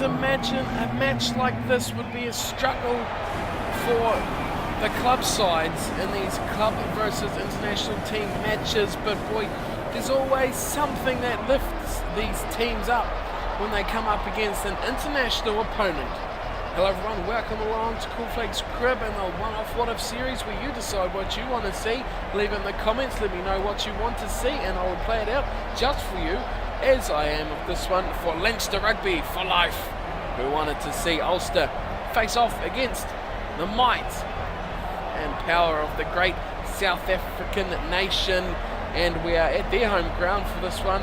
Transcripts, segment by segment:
always imagine a match like this would be a struggle for the club sides in these club versus international team matches, but boy, there's always something that lifts these teams up when they come up against an international opponent. Hello everyone, welcome along to Cool Flakes Crib and the one-off what-if series where you decide what you want to see. Leave in the comments, let me know what you want to see and I will play it out just for you, as I am of this one for Leinster Rugby for life, who wanted to see Ulster face off against the might and power of the great South African nation, and we are at their home ground for this one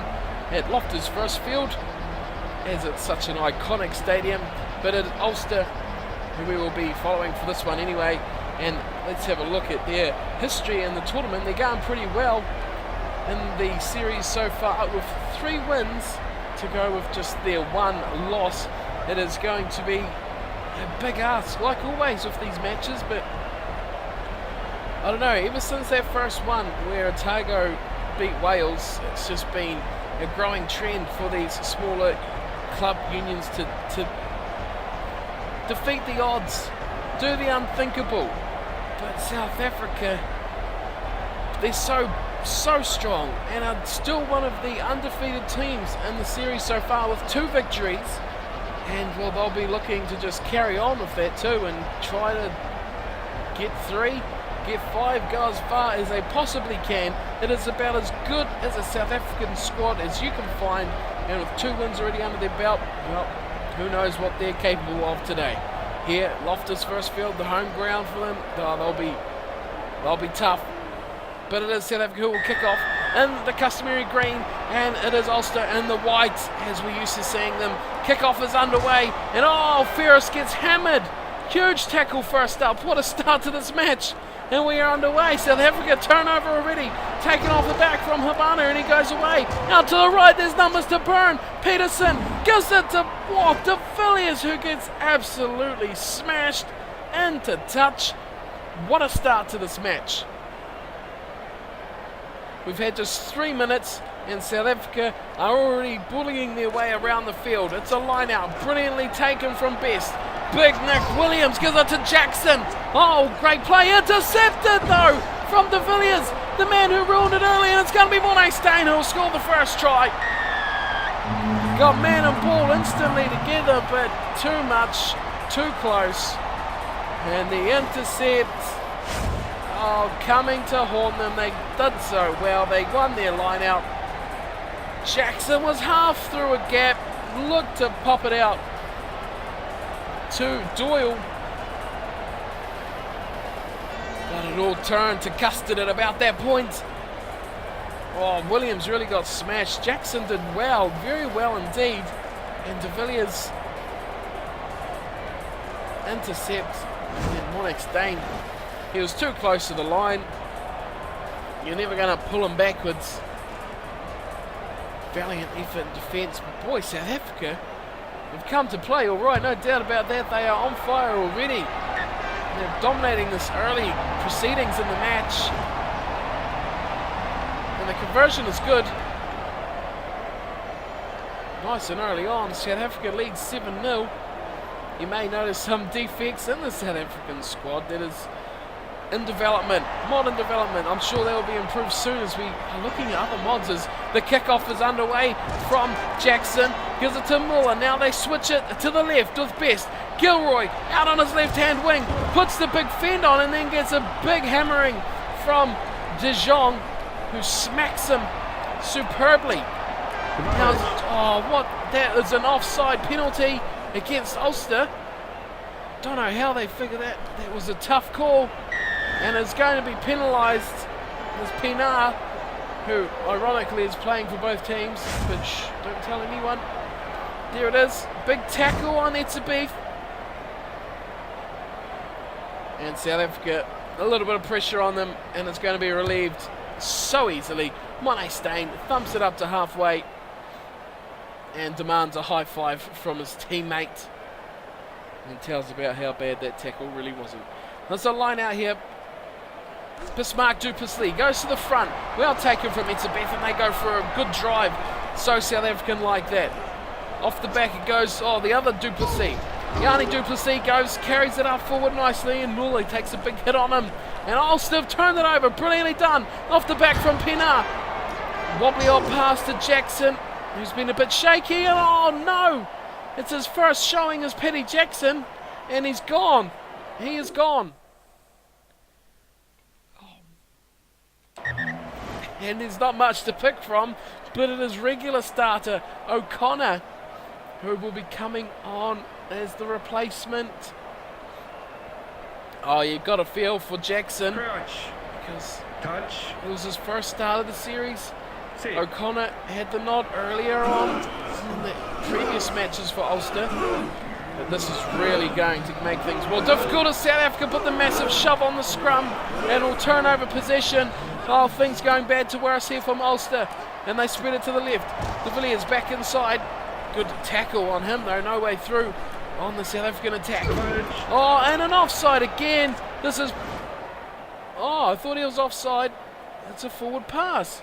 at Loftus Versfeld, as it's such an iconic stadium. But it's Ulster who we will be following for this one anyway, and let's have a look at their history in the tournament. They're going pretty well in the series so far with 3 wins to go with just their 1 loss. It is going to be a big ask like always with these matches, but I don't know, ever since that first one where Otago beat Wales, it's just been a growing trend for these smaller club unions to defeat the odds, do the unthinkable. But South Africa, they're so strong and are still one of the undefeated teams in the series so far with 2 victories, and well, they'll be looking to just carry on with that too and try to get 3, get 5, go as far as they possibly can. It is about as good as a South African squad as you can find, and with 2 wins already under their belt, well, who knows what they're capable of today. Here, Loftus Versfeld, the home ground for them. They'll be tough. But it is South Africa who will kick off in the customary green, and it is Ulster in the white, as we're used to seeing them. Kickoff is underway, and Ferris gets hammered. Huge tackle first up. What a start to this match. And we are underway. South Africa turnover already. Taken off the back from Habana, and he goes away. Out to the right, there's numbers to burn. Peterson gives it to De Villiers, who gets absolutely smashed into touch. What a start to this match. We've had just 3 minutes, and South Africa are already bullying their way around the field. It's a line out, brilliantly taken from Best. Big Nick Williams gives it to Jackson. Oh, great play, intercepted though from De Villiers, the man who ruined it early, and it's going to be Morné Steyn who will score the first try. Got man and ball instantly together, but too much, too close. And the intercept, coming to haunt them. They did so well, they won their line out. Jackson was half through a gap, looked to pop it out to Doyle, but it all turned to custard at about that point. Williams really got smashed. Jackson did well, very well indeed, and De Villiers intercept, and Morné Steyn, he was too close to the line. You're never going to pull him backwards. Valiant effort in defence, but boy, South Africa have come to play all right, no doubt about that. They are on fire already. They're dominating this early proceedings in the match, and the conversion is good. Nice and early on. South Africa leads 7-0. You may notice some defects in the South African squad that is in development, modern development. I'm sure they will be improved soon as we are looking at other mods as the kickoff is underway from Jackson. Gives it to Muller. Now they switch it to the left with Best. Gilroy out on his left-hand wing. Puts the big fend on and then gets a big hammering from De Jong, who smacks him superbly. Now, that is an offside penalty against Ulster. Don't know how they figured that. That was a tough call. And it's going to be penalised. There's Pinar, who ironically is playing for both teams, but don't tell anyone. There it is. Big tackle on Etzebeth. And South Africa, a little bit of pressure on them, and it's going to be relieved so easily. Morné Steyn thumps it up to halfway and demands a high five from his teammate, and tells about how bad that tackle really wasn't. There's a line out here. Bismarck du Plessis goes to the front. Well taken from Etzebeth, and they go for a good drive. So South African like that. Off the back it goes, the other Duplessis. Yanni Duplessis carries it up forward nicely, and Muley takes a big hit on him. And Ulster have turned it over, brilliantly done. Off the back from Pienaar. Wobbly old pass to Jackson, who's been a bit shaky, and oh no! It's his first showing as Petty Jackson, and he's gone. He is gone. And there's not much to pick from, but it is regular starter O'Connor who will be coming on as the replacement. Oh, you've got a feel for Jackson because it was his first start of the series. O'Connor had the nod earlier on in the previous matches for Ulster, but this is really going to make things more difficult as South Africa put the massive shove on the scrum and will turn over possession. Oh, things going bad to us here from Ulster, and they spread it to the left. De Villiers back inside. Good tackle on him though, no way through on the South African attack. Oh, and an offside again. This is... Oh, I thought he was offside. It's a forward pass.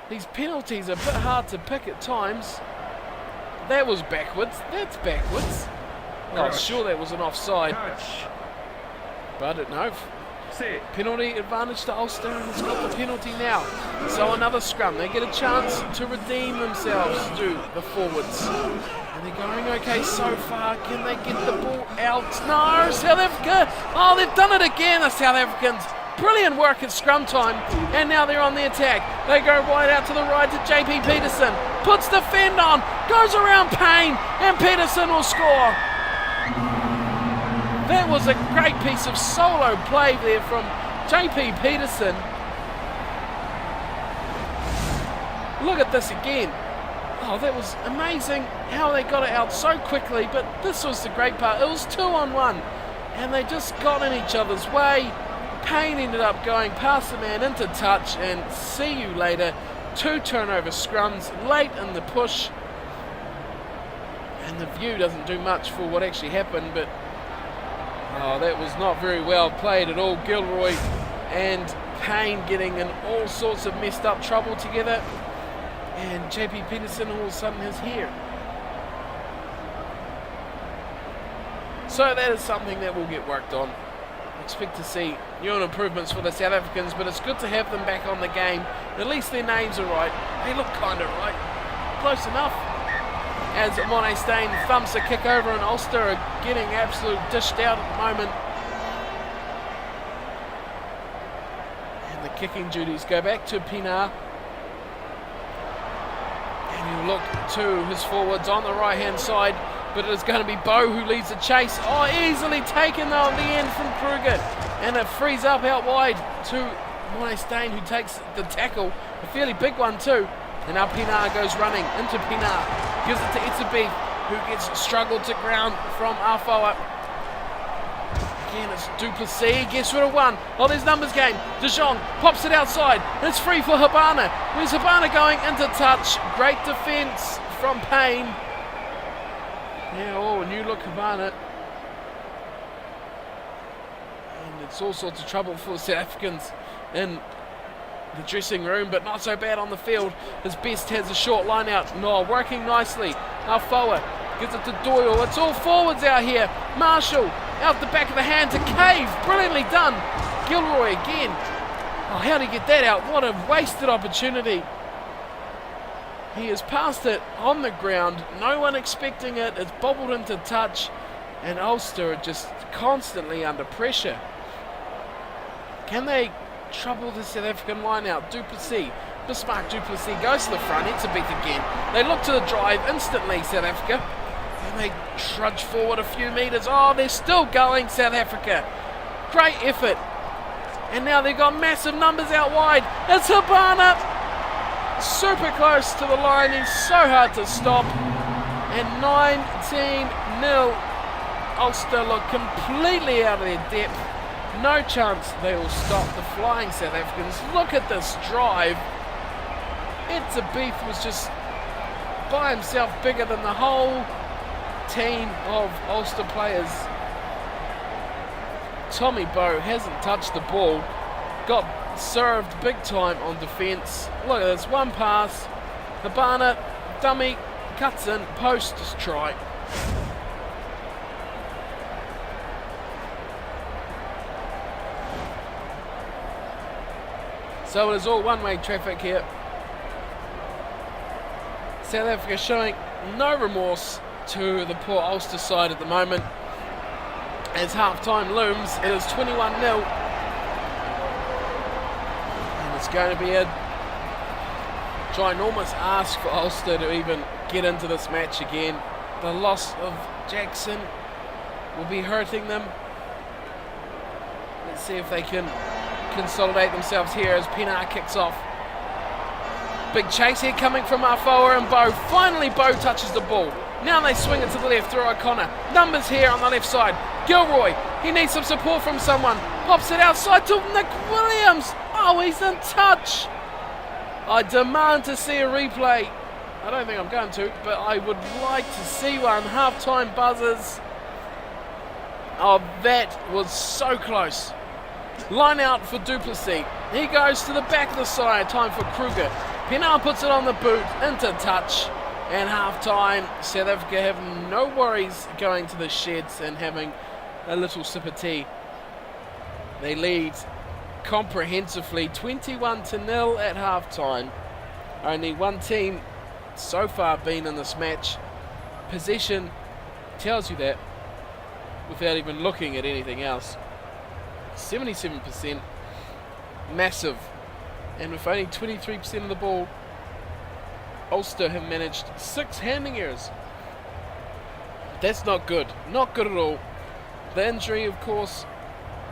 These penalties are a bit hard to pick at times. That was backwards. That's backwards. Oh, sure that was an offside. But no. Penalty advantage to Ulster, and it's got the penalty now. So another scrum. They get a chance to redeem themselves, do the forwards. And they're going okay so far. Can they get the ball out? No, South Africa. Oh, they've done it again, the South Africans. Brilliant work at scrum time, and now they're on the attack. They go wide out to the right to JP Peterson. Puts the fend on, goes around Payne, and Peterson will score. That was a great piece of solo play there from JP Peterson. Look at this again. Oh, that was amazing how they got it out so quickly, but this was the great part. It was 2-on-1, and they just got in each other's way. Payne ended up going past the man into touch, and see you later. 2 turnover scrums late in the push. And the view doesn't do much for what actually happened, but oh, that was not very well played at all. Gilroy and Payne getting in all sorts of messed up trouble together. And JP Peterson all of a sudden is here. So that is something that will get worked on. Expect to see new improvements for the South Africans, but it's good to have them back on the game. At least their names are right. They look kind of right. Close enough. As Monet Stain thumps a kick over, and Ulster are getting absolute dished out at the moment. And the kicking duties go back to Pienaar. And you look to his forwards on the right hand side, but it is going to be Bow who leads the chase. Oh, easily taken though at the end from Kruger, and it frees up out wide to Monet Stain, who takes the tackle, a fairly big one too. And now Pienaar goes running into Pienaar, gives it to Itzebeth, who gets struggled to ground from Afoa. Again, it's Duplessis, gets rid of one. Oh, there's numbers game. De Jong pops it outside, and it's free for Habana. Where's Habana going? Into touch. Great defence from Payne. Yeah, oh, a new look Habana. And it's all sorts of trouble for the South Africans in the dressing room, but not so bad on the field. His best has a short line out. No, working nicely. Afoa gives it to Doyle. It's all forwards out here. Marshall out the back of the hand to Cave. Brilliantly done. Gilroy again. Oh, how did he get that out? What a wasted opportunity. He has passed it on the ground. No one expecting it. It's bobbled into touch. And Ulster are just constantly under pressure. Can they trouble the South African line out? Duplessis. Bismarck Duplessis goes to the front. It's a beat again. They look to the drive instantly, South Africa. And they trudge forward a few metres. Oh, they're still going, South Africa. Great effort. And now they've got massive numbers out wide. It's Habana. Super close to the line. He's so hard to stop. And 19-0. Ulster look completely out of their depth. No chance they will stop the flying South Africans. Look at this drive. Itzebeth was just by himself bigger than the whole team of Ulster players. Tommy Bow hasn't touched the ball. Got served big time on defence. Look at this, one pass. Habana, dummy, cuts in, post, try. So it is all one-way traffic here. South Africa showing no remorse to the poor Ulster side at the moment. As half-time looms, it is 21-0. And it's going to be a ginormous ask for Ulster to even get into this match again. The loss of Jackson will be hurting them. Let's see if they can consolidate themselves here as Pienaar kicks off. Big chase here coming from Afoa and Bow. Finally Bow touches the ball. Now they swing it to the left through O'Connor. Numbers here on the left side. Gilroy, he needs some support from someone. Pops it outside to Nick Williams. Oh, he's in touch. I demand to see a replay. I don't think I'm going to, but I would like to see one. Half-time buzzers. Oh, that was so close. Line out for Duplessis. He goes to the back of the side. Time for Kruger. Pienaar puts it on the boot. Into touch. And half-time, South Africa have no worries going to the sheds and having a little sip of tea. They lead comprehensively 21-0 at half-time. Only one team so far been in this match. Possession tells you that without even looking at anything else. 77%, massive, and with only 23% of the ball, Ulster have managed 6 handling errors. That's not good, not good at all. The injury, of course,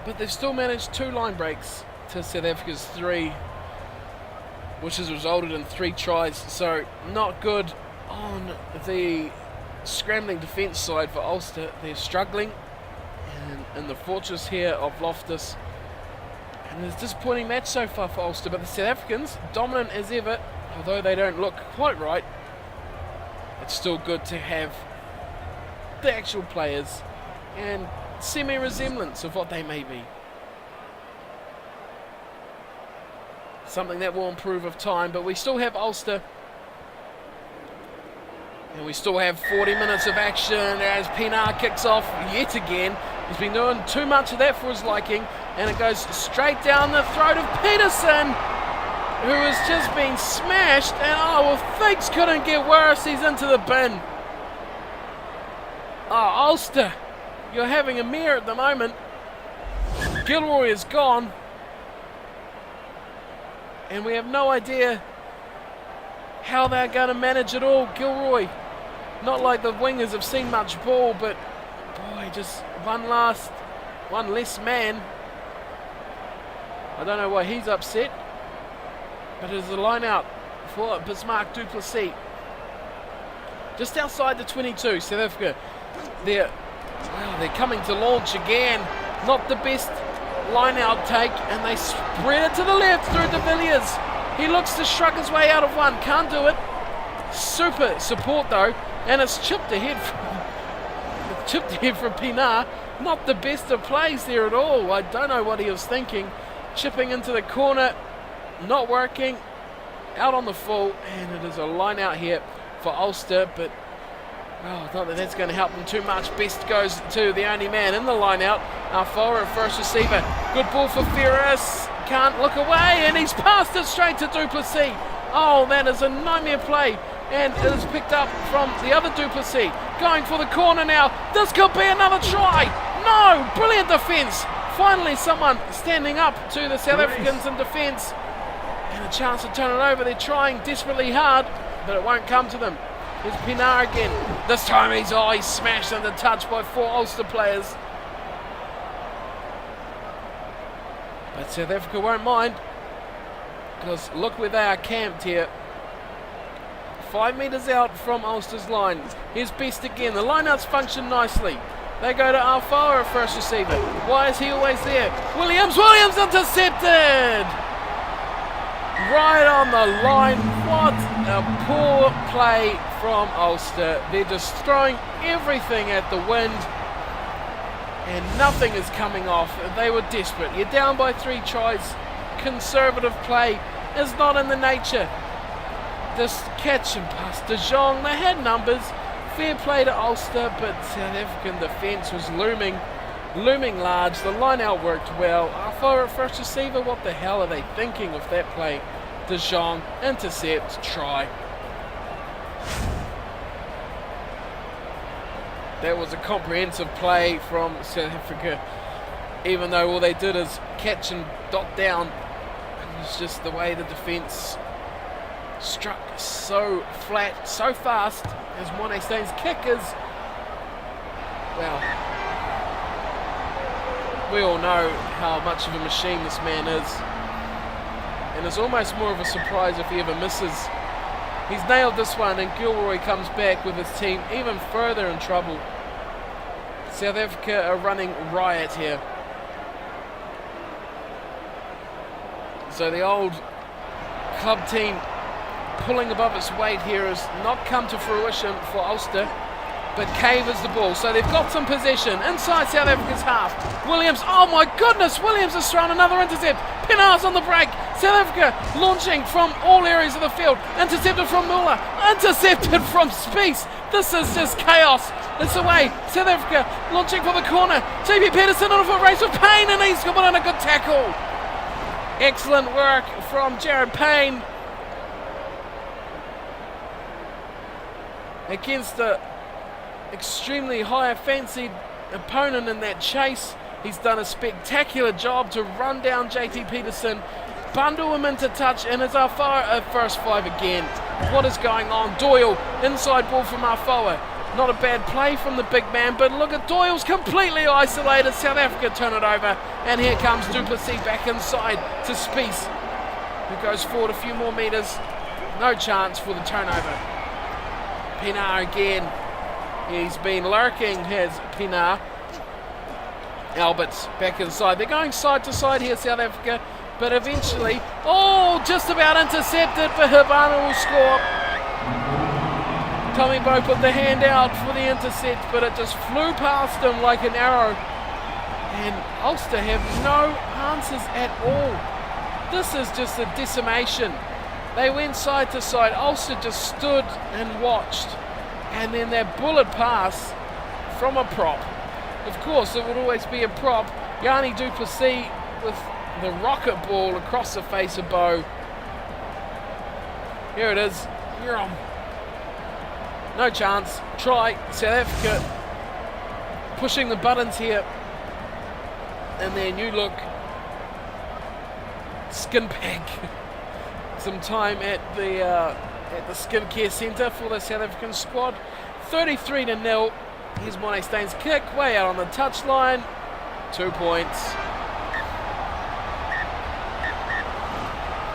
but they've still managed 2 line breaks to South Africa's 3, which has resulted in 3 tries, so not good on the scrambling defence side for Ulster. They're struggling in the fortress here of Loftus, and it's a disappointing match so far for Ulster, but the South Africans, dominant as ever, although they don't look quite right. It's still good to have the actual players and semi-resemblance of what they may be. Something that will improve with time, but we still have Ulster. And we still have 40 minutes of action as Pienaar kicks off yet again. He's been doing too much of that for his liking, and it goes straight down the throat of Peterson, who has just been smashed, and oh, well, things couldn't get worse. He's into the bin. Oh, Ulster, you're having a mare at the moment. Gilroy is gone, and we have no idea how they're going to manage it all. Gilroy, not like the wingers have seen much ball, but boy, just one less man. I don't know why he's upset, but it is a line out for Bismarck Duplessis. Just outside the 22, South Africa, they're coming to launch again. Not the best line out take, and they spread it to the left through de Villiers. He looks to shrug his way out of one, can't do it. Super support though, and it's chipped ahead from Pienaar. Not the best of plays there at all. I don't know what he was thinking. Chipping into the corner, not working, out on the full, and it is a line out here for Ulster, but not that that's going to help them too much. Best goes to the only man in the line out, Afoa, first receiver. Good ball for Ferris, can't look away, and he's passed it straight to Duplessis. Oh, that is a nightmare play, and it is picked up from the other Duplessis. Going for the corner now, this could be another try. No, brilliant defence. Finally someone standing up to the South Africans in defence, and a chance to turn it over. They're trying desperately hard, but it won't come to them. Here's Pienaar again. This time he's smashed under touch by 4 Ulster players. But South Africa won't mind, because look where they are camped here. 5 metres out from Ulster's line. Here's Best again. The lineouts function nicely. They go to Afoa, first receiver. Why is he always there? Williams intercepted! Right on the line. What a poor play from Ulster. They're just throwing everything at the wind, and nothing is coming off. They were desperate. You're down by 3 tries. Conservative play is not in the nature This catch and pass, De Jong, they had numbers. Fair play to Ulster, but South African defence was looming large. The line out worked well. Our first receiver, what the hell are they thinking of that play? De Jong, intercept, try. That was a comprehensive play from South Africa, even though all they did is catch and dot down. It was just the way the defence struck so flat, so fast, as Monet Staines' kick is, well, we all know how much of a machine this man is, and it's almost more of a surprise if he ever misses. He's nailed this one, and Gilroy comes back with his team even further in trouble. South Africa are running riot here. So the old club team pulling above its weight here has not come to fruition for Ulster, but Cave is the ball. So they've got some possession inside South Africa's half. Williams, oh my goodness, Williams has thrown another intercept. Pienaar's on the break. South Africa launching from all areas of the field. Intercepted from Muller, intercepted from Spies. This is just chaos. It's away. South Africa launching for the corner. JP Peterson on a foot race with Payne, and he's got in a good tackle. Excellent work from Jared Payne against the extremely high fancied opponent in that chase. He's done a spectacular job to run down JT Peterson, bundle him into touch, and it's our first five again. What is going on? Doyle, inside ball from Afoa. Not a bad play from the big man, but look at Doyle's completely isolated. South Africa turn it over, and here comes du Plessis back inside to Spies, who goes forward a few more metres. No chance for the turnover. Pienaar again. He's been lurking, has Pienaar. Albert's back inside. They're going side to side here, South Africa, but eventually, oh, just about intercepted, but Habana will score. Tommy Bowe put the hand out for the intercept, but it just flew past him like an arrow. And Ulster have no answers at all. This is just a decimation. They went side to side. Ulster just stood and watched. And then that bullet pass from a prop. Of course, it would always be a prop. Yanni du Plessis with the rocket ball across the face of Bowe. Here it is. You're on. No chance. Try. South Africa pushing the buttons here. And then you look. Skin bag. Some time at the skin care centre for the South African squad. 33-0. Here's Monet Staines' kick, way out on the touchline. 2 points.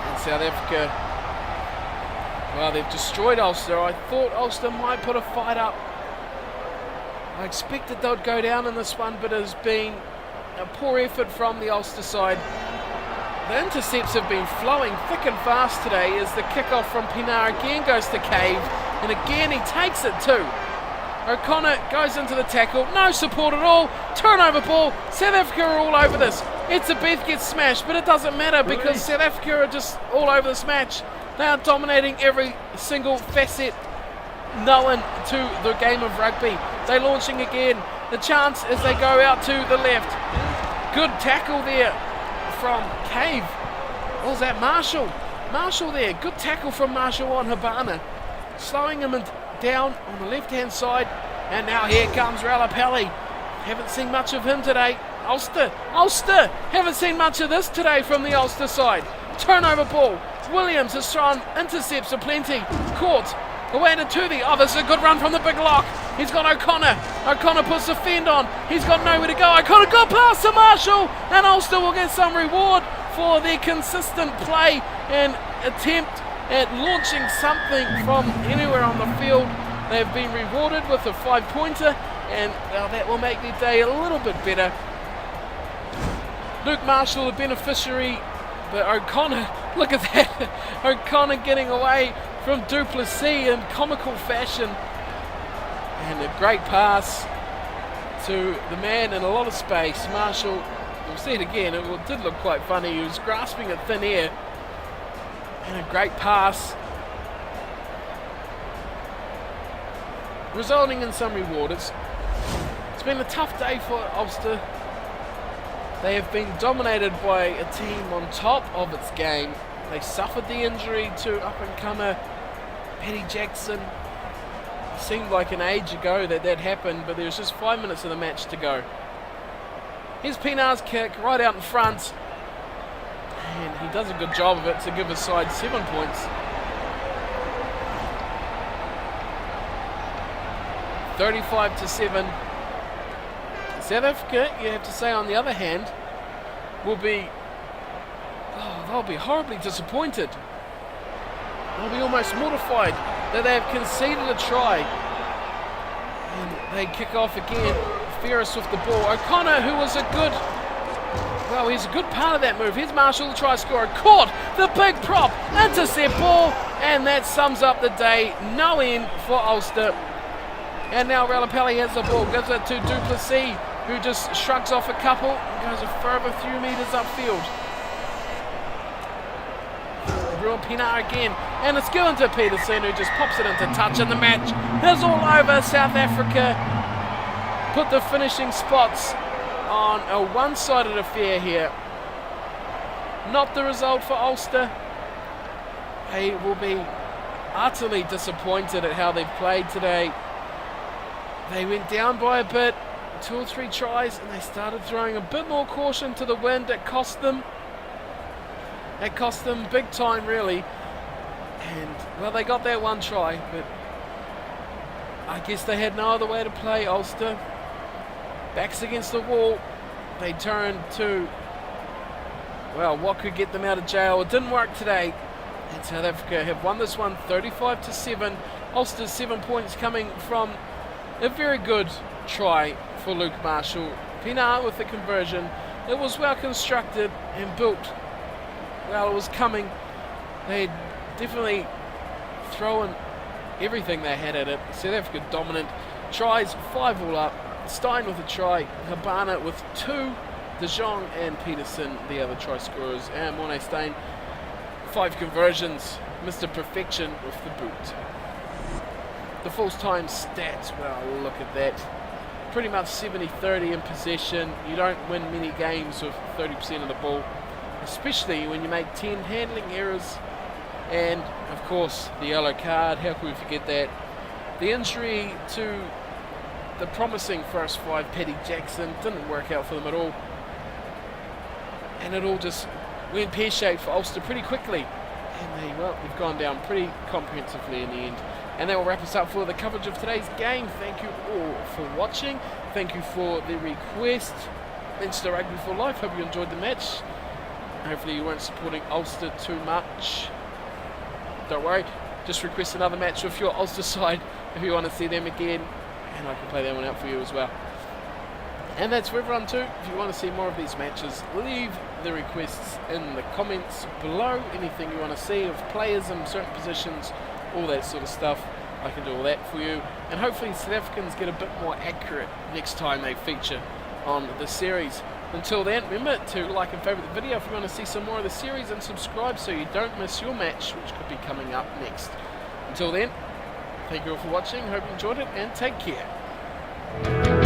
And South Africa, well, they've destroyed Ulster. I thought Ulster might put a fight up. I expected they'd go down in this one, but it has been a poor effort from the Ulster side. The intercepts have been flowing thick and fast today as the kickoff from Pienaar again goes to Cave, and again he takes it too. O'Connor goes into the tackle, no support at all, turnover ball. South Africa are all over this. Etzebeth gets smashed, but it doesn't matter because South Africa are just all over this match. They are dominating every single facet known to the game of rugby. They're launching again. The chance as they go out to the left. Good tackle there from Cave. What was that? Marshall there. Good tackle from Marshall on Habana. Slowing him down on the left-hand side. And now here comes Ralapelli. Haven't seen much of him today. Ulster. Haven't seen much of this today from the Ulster side. Turnover ball. Williams has thrown intercepts aplenty. Caught. Away to Toothie. Oh, this is a good run from the big lock. He's got O'Connor. O'Connor puts the fend on. He's got nowhere to go. O'Connor got past to Marshall. And Ulster will get some reward for their consistent play and attempt at launching something from anywhere on the field. They've been rewarded with a 5-pointer. And well, that will make their day a little bit better. Luke Marshall, the beneficiary. But O'Connor, look at that. O'Connor getting away from du Plessis in comical fashion. And a great pass to the man in a lot of space. Marshall, we'll see it again, it did look quite funny. He was grasping at thin air. And a great pass resulting in some reward. It's been a tough day for Ulster. They have been dominated by a team on top of its game. They suffered the injury to up-and-comer Paddy Jackson. It seemed like an age ago that happened, but there was just 5 minutes of the match to go. Here's Pienaar's kick right out in front, and he does a good job of it to give his side 7 points. 35-7. South Africa, you have to say, on the other hand, will be, they'll be horribly disappointed. They'll be almost mortified that they have conceded a try. And they kick off again. Ferris with the ball. O'Connor, who was he's a good part of that move. Here's Marshall, the try scorer. Caught the big prop. Intercept ball. And that sums up the day. No end for Ulster. And now Relapelli has the ball. Gives it to Duplessis, who just shrugs off a couple and goes a further few metres upfield. Ruan Pienaar again. And it's given to Peterson, who just pops it into touch, and the match is all over. South Africa put the finishing spots on a one-sided affair here. Not the result for Ulster. They will be utterly disappointed at how they've played today. They went down by a bit, 2 or 3 tries, and they started throwing a bit more caution to the wind. It cost them. It cost them big time, really. And, well, they got that 1 try, but I guess they had no other way to play. Ulster, backs against the wall. They turned to, well, what could get them out of jail. It didn't work today. And South Africa have won this one 35-7. Ulster's 7 points coming from a very good try for Luke Marshall. Pienaar with the conversion. It was well constructed and built. Well, it was coming. They had definitely thrown everything they had at it. South Africa dominant. Tries 5 all up. Stein with a try. Habana with 2. De Jong and Peterson, the other try scorers. And Morné Steyn, 5 conversions. Mr. Perfection with the boot. The false time stats, well, look at that. Pretty much 70-30 in possession. You don't win many games with 30% of the ball, especially when you make 10 handling errors. And, of course, the yellow card. How could we forget that? The injury to the promising first 5, Paddy Jackson, didn't work out for them at all. And it all just went pear-shaped for Ulster pretty quickly. And they've gone down pretty comprehensively in the end. And that will wrap us up for the coverage of today's game. Thank you all for watching. Thank you for the request. Thanks to Rugby for Life. Hope you enjoyed the match. Hopefully you weren't supporting Ulster too much. Don't worry. Just request another match with your Ulster side if you want to see them again. And I can play that one out for you as well. And that's for everyone too. If you want to see more of these matches, leave the requests in the comments below. Anything you want to see of players in certain positions, all that sort of stuff, I can do all that for you. And hopefully South Africans get a bit more accurate next time they feature on the series. Until then, remember to like and favourite the video if you want to see some more of the series, and subscribe so you don't miss your match, which could be coming up next. Until then, thank you all for watching, hope you enjoyed it, and take care.